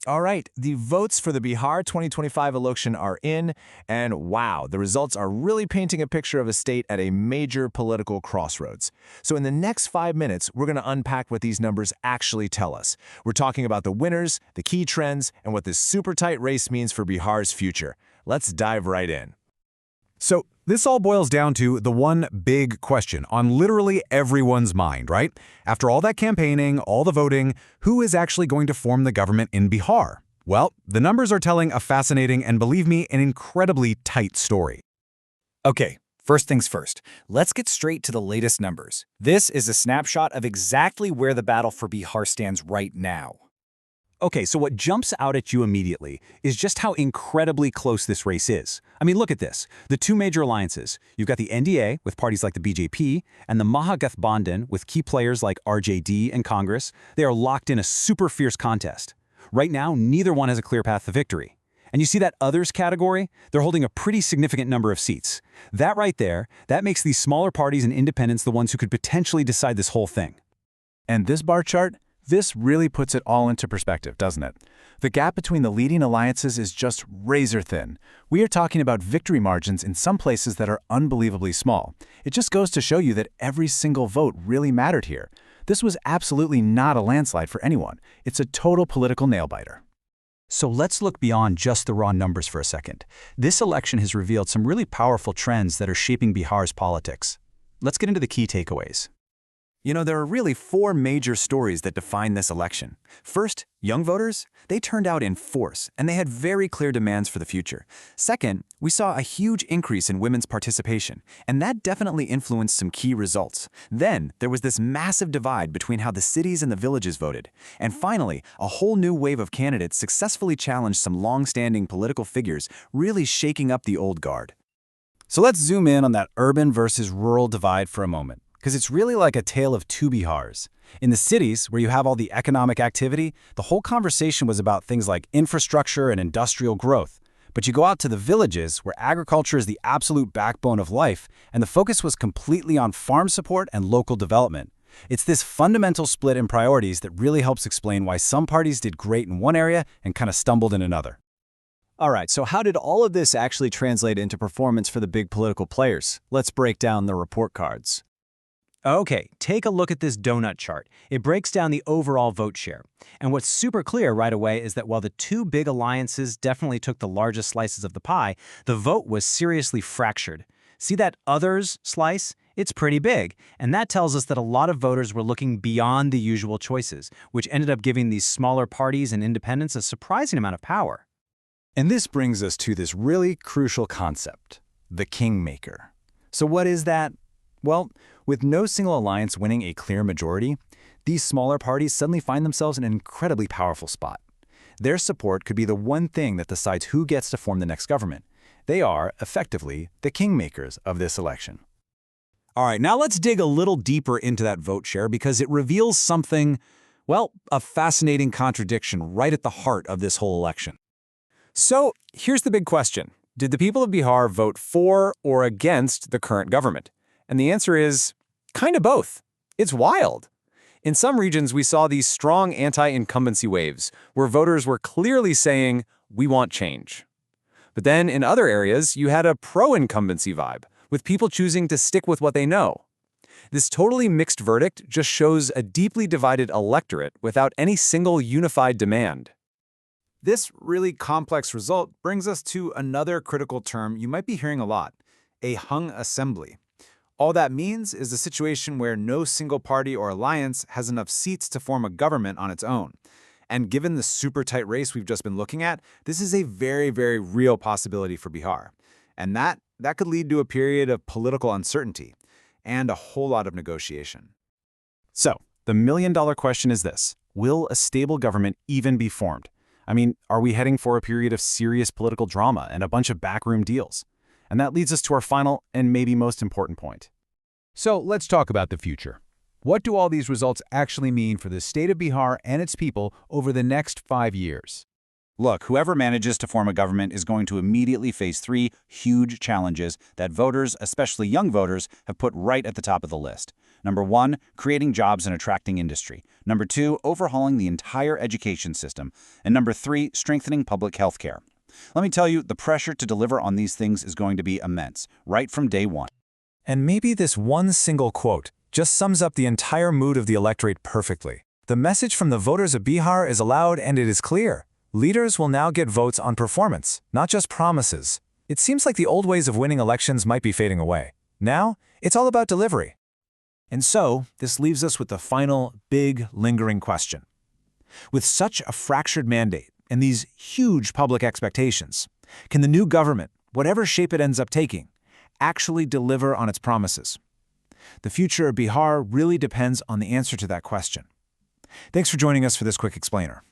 All right, the votes for the Bihar 2025 election are in, and wow, the results are really painting a picture of a state at a major political crossroads. So in the next 5 minutes, we're going to unpack what these numbers actually tell us. We're talking about the winners, the key trends, and what this super tight race means for Bihar's future. Let's dive right in. So this all boils down to the one big question on literally everyone's mind, right? After all that campaigning, all the voting, who is actually going to form the government in Bihar? Well, the numbers are telling a fascinating and, believe me, an incredibly tight story. Okay, first things first. Let's get straight to the latest numbers. This is a snapshot of exactly where the battle for Bihar stands right now. Okay, so what jumps out at you immediately is just how incredibly close this race is. I mean, look at this. The two major alliances. You've got the NDA with parties like the BJP and the Mahagathbandhan with key players like RJD and Congress. They are locked in a super fierce contest. Right now, neither one has a clear path to victory. And you see that others category? They're holding a pretty significant number of seats. That right there, that makes these smaller parties and independents the ones who could potentially decide this whole thing. And this bar chart? This really puts it all into perspective, doesn't it? The gap between the leading alliances is just razor thin. We are talking about victory margins in some places that are unbelievably small. It just goes to show you that every single vote really mattered here. This was absolutely not a landslide for anyone. It's a total political nail-biter. So let's look beyond just the raw numbers for a second. This election has revealed some really powerful trends that are shaping Bihar's politics. Let's get into the key takeaways. You know, there are really 4 major stories that define this election. First, young voters, they turned out in force, and they had very clear demands for the future. Second, we saw a huge increase in women's participation, and that definitely influenced some key results. Then, there was this massive divide between how the cities and the villages voted. And finally, a whole new wave of candidates successfully challenged some long-standing political figures, really shaking up the old guard. So let's zoom in on that urban versus rural divide for a moment, because it's really like a tale of two Bihars. In the cities, where you have all the economic activity, the whole conversation was about things like infrastructure and industrial growth. But you go out to the villages, where agriculture is the absolute backbone of life, and the focus was completely on farm support and local development. It's this fundamental split in priorities that really helps explain why some parties did great in one area and kind of stumbled in another. All right, so how did all of this actually translate into performance for the big political players? Let's break down the report cards. Okay, take a look at this donut chart. It breaks down the overall vote share. And what's super clear right away is that while the two big alliances definitely took the largest slices of the pie, the vote was seriously fractured. See that others slice? It's pretty big, and that tells us that a lot of voters were looking beyond the usual choices, which ended up giving these smaller parties and independents a surprising amount of power. And this brings us to this really crucial concept, the kingmaker. So what is that? Well, with no single alliance winning a clear majority, these smaller parties suddenly find themselves in an incredibly powerful spot. Their support could be the one thing that decides who gets to form the next government. They are, effectively, the kingmakers of this election. All right, now let's dig a little deeper into that vote share because it reveals something, well, a fascinating contradiction right at the heart of this whole election. So, here's the big question. Did the people of Bihar vote for or against the current government? And the answer is kind of both. It's wild. In some regions, we saw these strong anti-incumbency waves, where voters were clearly saying, we want change. But then in other areas, you had a pro-incumbency vibe, with people choosing to stick with what they know. This totally mixed verdict just shows a deeply divided electorate without any single unified demand. This really complex result brings us to another critical term you might be hearing a lot, a hung assembly. All that means is a situation where no single party or alliance has enough seats to form a government on its own. And given the super tight race we've just been looking at, this is a very, very real possibility for Bihar. And that could lead to a period of political uncertainty and a whole lot of negotiation. So, the million-dollar question is this: will a stable government even be formed? I mean, are we heading for a period of serious political drama and a bunch of backroom deals? And that leads us to our final and maybe most important point. So let's talk about the future. What do all these results actually mean for the state of Bihar and its people over the next 5 years? Look, whoever manages to form a government is going to immediately face 3 huge challenges that voters, especially young voters, have put right at the top of the list. Number 1, creating jobs and attracting industry. Number 2, overhauling the entire education system. And number 3, strengthening public health care. Let me tell you, the pressure to deliver on these things is going to be immense, right from day one. And maybe this one single quote just sums up the entire mood of the electorate perfectly. The message from the voters of Bihar is loud and it is clear. Leaders will now get votes on performance, not just promises. It seems like the old ways of winning elections might be fading away. Now, it's all about delivery. And so, this leaves us with the final, big, lingering question. With such a fractured mandate and these huge public expectations, can the new government, whatever shape it ends up taking, actually deliver on its promises? The future of Bihar really depends on the answer to that question. Thanks for joining us for this quick explainer.